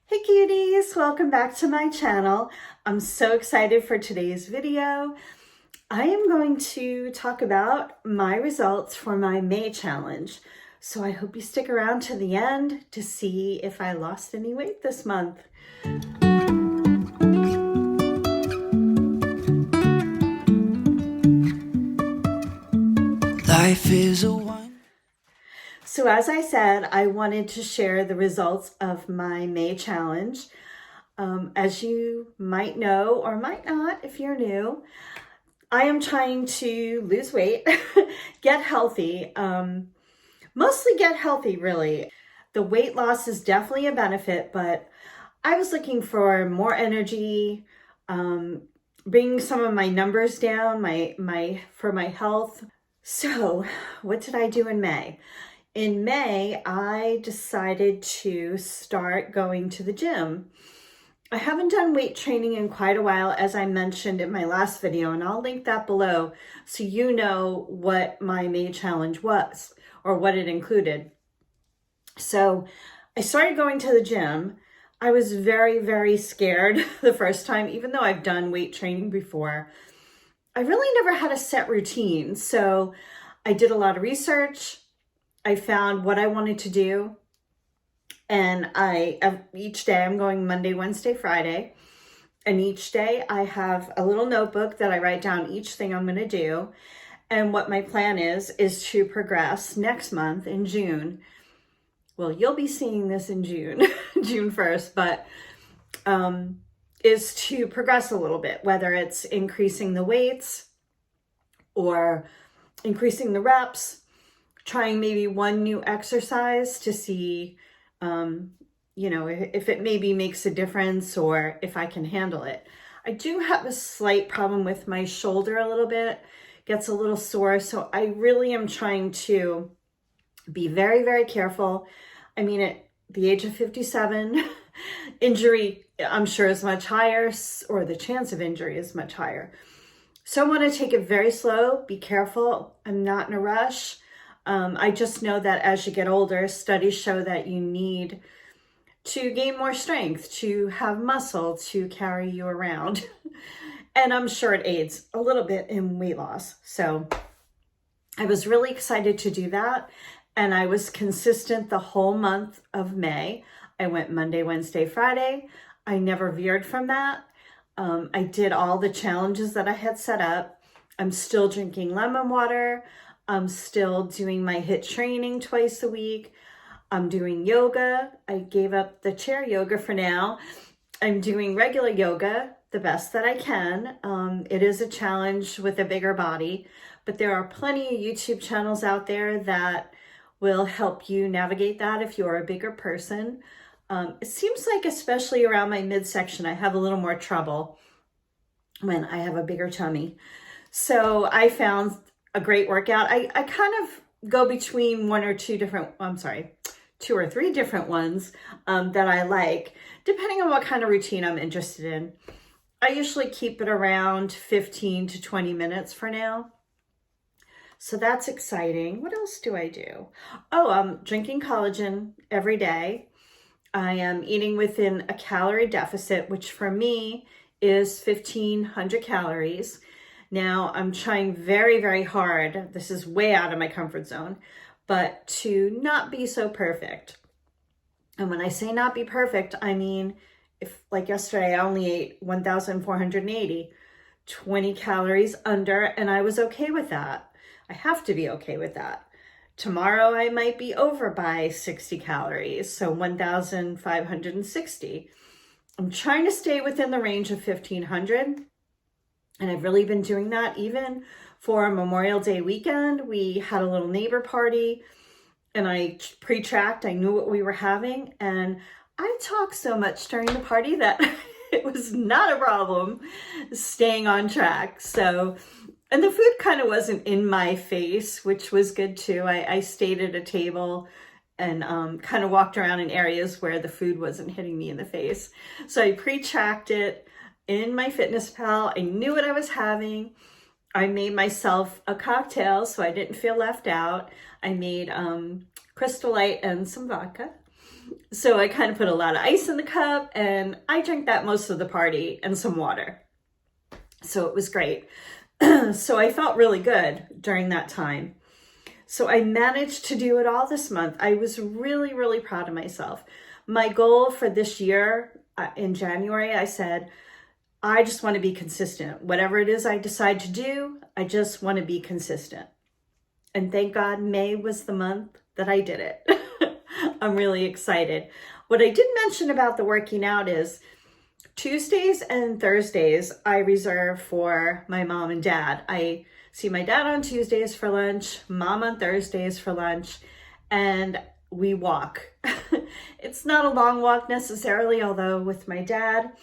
Hey cuties, welcome back to my channel. I'm so excited for today's video. I am going to talk about my results for my May challenge. So I hope you stick around to the end to see if I lost any weight this month. Life is a one. So as I said, I wanted to share the results of my May challenge. As you might know or might not if you're new, I am trying to lose weight, get healthy, mostly get healthy really. The weight loss is definitely a benefit, but I was looking for more energy, bringing some of my numbers down for my health. So what did I do in May? In May, I decided to start going to the gym. I haven't done weight training in quite a while, as I mentioned in my last video, and I'll link that below so you know what my May challenge was or what it included. So I started going to the gym. I was very, very scared the first time, even though I've done weight training before. I really never had a set routine, so I did a lot of research. I found what I wanted to do, and each day I'm going Monday, Wednesday, Friday, and each day I have a little notebook that I write down each thing I'm going to do, and what my plan is to progress next month in June. Well, you'll be seeing this in June, June 1st, but is to progress a little bit, whether it's increasing the weights or increasing the reps, trying maybe one new exercise to see, if it maybe makes a difference or if I can handle it. I do have a slight problem with my shoulder a little bit, gets a little sore. So I really am trying to be very, very careful. I mean, at the age of 57, injury, I'm sure is much higher, or the chance of injury is much higher. So I want to take it very slow, be careful. I'm not in a rush. I just know that as you get older, studies show that you need to gain more strength, to have muscle to carry you around. And I'm sure it aids a little bit in weight loss. So I was really excited to do that. And I was consistent the whole month of May. I went Monday, Wednesday, Friday. I never veered from that. I did all the challenges that I had set up. I'm still drinking lemon water. I'm still doing my HIIT training twice a week. I'm doing yoga. I gave up the chair yoga for now. I'm doing regular yoga the best that I can. It is a challenge with a bigger body, but there are plenty of YouTube channels out there that will help you navigate that if you're a bigger person. It seems like especially around my midsection, I have a little more trouble when I have a bigger tummy. So I found a great workout. I kind of go between two or three different ones that I like, depending on what kind of routine I'm interested in. I usually keep it around 15 to 20 minutes for now. So that's exciting. What else do I do? Oh, I'm drinking collagen every day. I am eating within a calorie deficit, which for me is 1,500 calories. Now I'm trying very, very hard. This is way out of my comfort zone, but to not be so perfect. And when I say not be perfect, I mean, if like yesterday, I only ate 1,480, 20 calories under, and I was okay with that. I have to be okay with that. Tomorrow I might be over by 60 calories, so 1,560. I'm trying to stay within the range of 1,500. And I've really been doing that even for Memorial Day weekend. We had a little neighbor party and I pre-tracked. I knew what we were having. And I talked so much during the party that it was not a problem staying on track. So, and the food kind of wasn't in my face, which was good too. I stayed at a table and kind of walked around in areas where the food wasn't hitting me in the face. So I pre-tracked it in my Fitness Pal. I knew what I was having. I made myself a cocktail so I didn't feel left out. I made Crystal Light and some vodka. So I kind of put a lot of ice in the cup, and I drank that most of the party and some water. So it was great. So I felt really good during that time. So I managed to do it all this month. I was really, really proud of myself. My goal for this year, in January, I said, I just want to be consistent. Whatever it is I decide to do, I just want to be consistent. And thank God May was the month that I did it. I'm really excited. What I did mention about the working out is Tuesdays and Thursdays I reserve for my mom and dad. I see my dad on Tuesdays for lunch, mom on Thursdays for lunch, and we walk. It's not a long walk necessarily, although with my dad,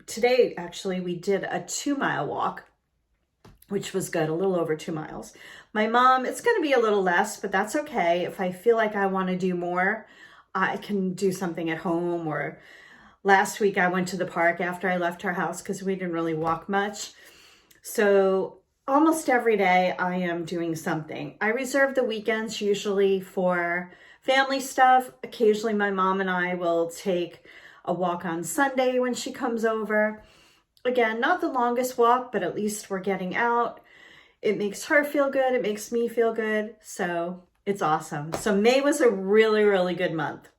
today actually we did a 2-mile walk, which was good, a little over 2 miles. My mom, it's going to be a little less, but that's okay. If I feel like I want to do more, I can do something at home. Or last week I went to the park after I left our house because we didn't really walk much. So almost every day I am doing something. I reserve the weekends usually for family stuff. Occasionally my mom and I will take a walk on Sunday when she comes over. Again, not the longest walk, but at least we're getting out. It makes her feel good. It makes me feel good. So it's awesome. So May was a really, really good month.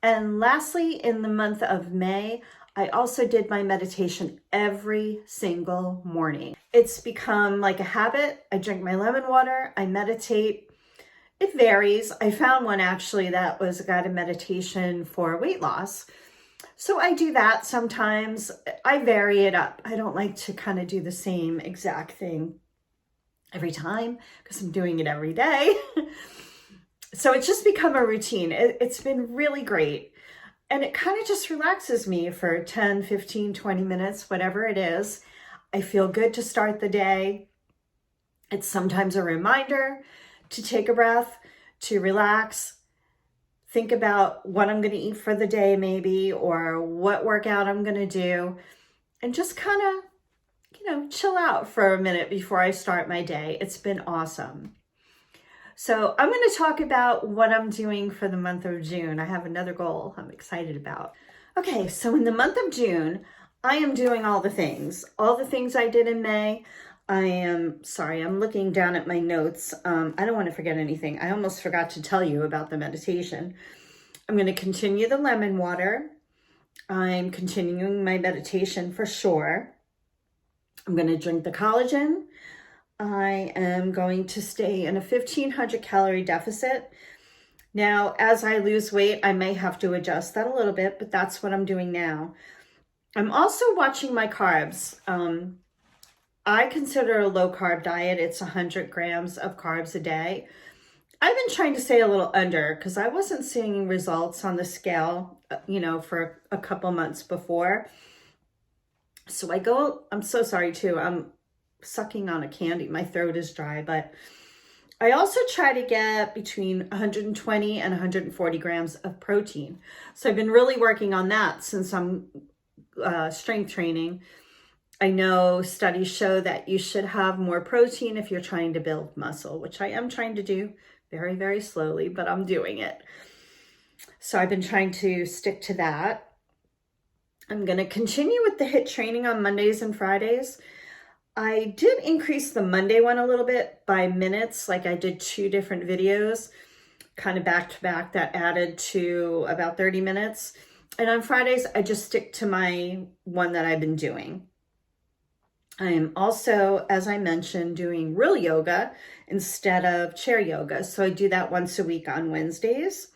And lastly, in the month of May, I also did my meditation every single morning. It's become like a habit. I drink my lemon water. I meditate. It varies. I found one actually that was a guided meditation for weight loss. So I do that sometimes. I vary it up. I don't like to kind of do the same exact thing every time because I'm doing it every day. So it's just become a routine. It's been really great. And it kind of just relaxes me for 10, 15, 20 minutes, whatever it is. I feel good to start the day. It's sometimes a reminder to take a breath, to relax, think about what I'm going to eat for the day maybe, or what workout I'm going to do, and just kind of, chill out for a minute before I start my day. It's been awesome. So I'm going to talk about what I'm doing for the month of June. I have another goal I'm excited about. Okay, so in the month of June, I am doing all the things I did in May. I'm looking down at my notes. I don't want to forget anything. I almost forgot to tell you about the meditation. I'm going to continue the lemon water. I'm continuing my meditation for sure. I'm going to drink the collagen. I am going to stay in a 1,500 calorie deficit. Now, as I lose weight, I may have to adjust that a little bit, but that's what I'm doing now. I'm also watching my carbs. I consider a low carb diet. It's 100 grams of carbs a day. I've been trying to stay a little under because I wasn't seeing results on the scale, for a couple months before. So I'm so sorry too. I'm sucking on a candy. My throat is dry, but I also try to get between 120 and 140 grams of protein. So I've been really working on that since I'm strength training. I know studies show that you should have more protein if you're trying to build muscle, which I am trying to do very, very slowly, but I'm doing it. So I've been trying to stick to that. I'm going to continue with the HIIT training on Mondays and Fridays. I did increase the Monday one a little bit by minutes, like I did 2 different videos, kind of back to back, that added to about 30 minutes. And on Fridays, I just stick to my one that I've been doing. I am also, as I mentioned, doing real yoga instead of chair yoga. So I do that once a week on Wednesdays.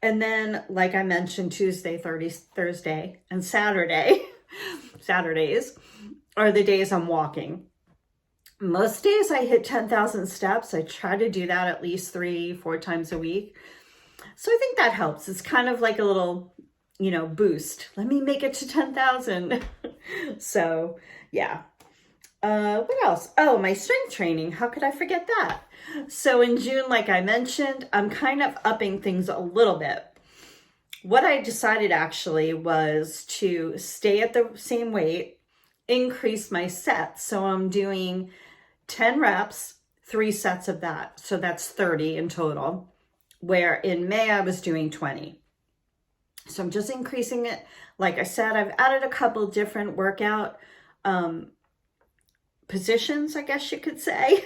And then, like I mentioned, Tuesday, Thursday, and Saturdays are the days I'm walking. Most days I hit 10,000 steps. I try to do that at least 3-4 times a week. So I think that helps. It's kind of like a little, boost. Let me make it to 10,000. So yeah. What else? Oh, my strength training. How could I forget that? So in June, like I mentioned, I'm kind of upping things a little bit. What I decided actually was to stay at the same weight, increase my sets. So I'm doing 10 reps, 3 sets of that. So that's 30 in total, where in May I was doing 20. So I'm just increasing it. Like I said, I've added a couple different workout positions, I guess you could say,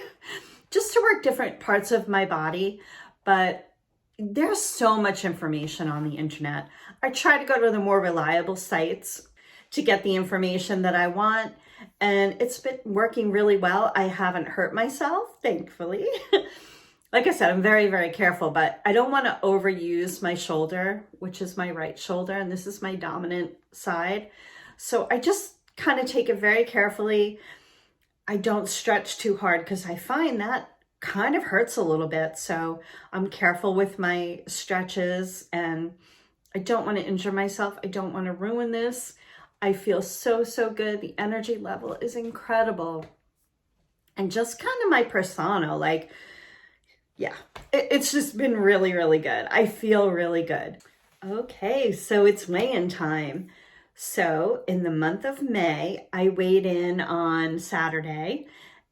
just to work different parts of my body. But there's so much information on the internet. I try to go to the more reliable sites to get the information that I want, and it's been working really well. I haven't hurt myself, thankfully. Like I said, I'm very, very careful, but I don't want to overuse my shoulder, which is my right shoulder, and this is my dominant side. So I just kind of take it very carefully. I don't stretch too hard because I find that kind of hurts a little bit. So I'm careful with my stretches, and I don't want to injure myself. I don't want to ruin this. I feel so, so good. The energy level is incredible. And just kind of my persona, like, yeah, it's just been really, really good. I feel really good. Okay, so it's weigh-in time. So in the month of May, I weighed in on Saturday,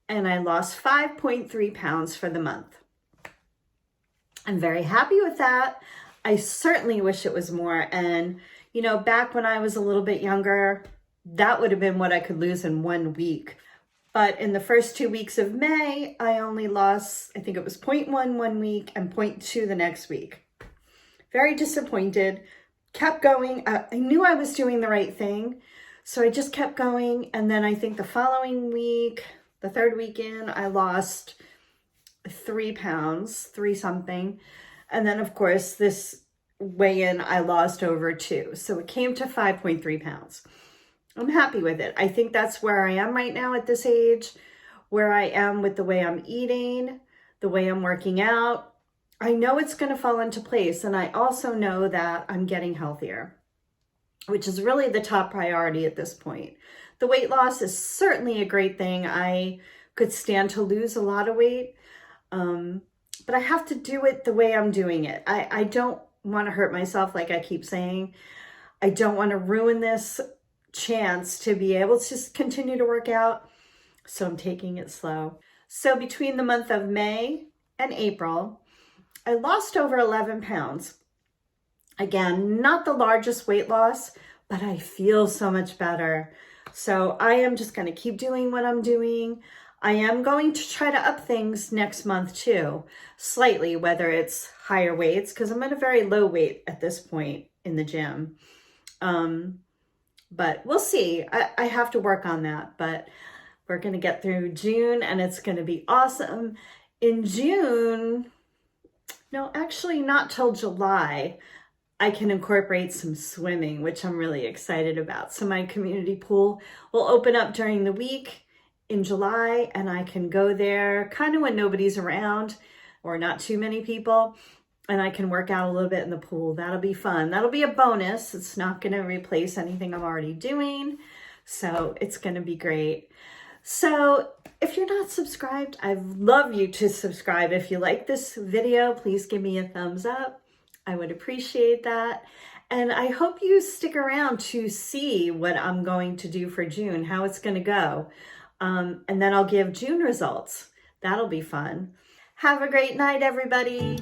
and I lost 5.3 pounds for the month. I'm very happy with that. I certainly wish it was more. And, you know, back when I was a little bit younger, that would have been what I could lose in 1 week. But in the first 2 weeks of May, I only lost, I think it was 0.1 1 week and 0.2 the next week. Very disappointed. Kept going. I knew I was doing the right thing. So I just kept going. And then I think the following week, the third week in, I lost 3 pounds, 3 something. And then of course this weigh-in, I lost over 2. So it came to 5.3 pounds. I'm happy with it. I think that's where I am right now at this age, where I am with the way I'm eating, the way I'm working out. I know it's going to fall into place. And I also know that I'm getting healthier, which is really the top priority at this point. The weight loss is certainly a great thing. I could stand to lose a lot of weight, but I have to do it the way I'm doing it. I don't want to hurt myself, like I keep saying. I don't want to ruin this chance to be able to continue to work out. So I'm taking it slow. So between the month of May and April, I lost over 11 pounds. Again, not the largest weight loss, but I feel so much better. So I am just going to keep doing what I'm doing. I am going to try to up things next month too, slightly, whether it's higher weights, because I'm at a very low weight at this point in the gym. But we'll see. I have to work on that, but we're going to get through June and it's going to be awesome. In June, no, actually not till July, I can incorporate some swimming, which I'm really excited about. So my community pool will open up during the week in July, and I can go there kind of when nobody's around or not too many people, and I can work out a little bit in the pool. That'll be fun. That'll be a bonus. It's not going to replace anything I'm already doing, so it's going to be great. So if you're not subscribed, I'd love you to subscribe. If you like this video, please give me a thumbs up. I would appreciate that. And I hope you stick around to see what I'm going to do for June, how it's going to go. And then I'll give June results. That'll be fun. Have a great night, everybody.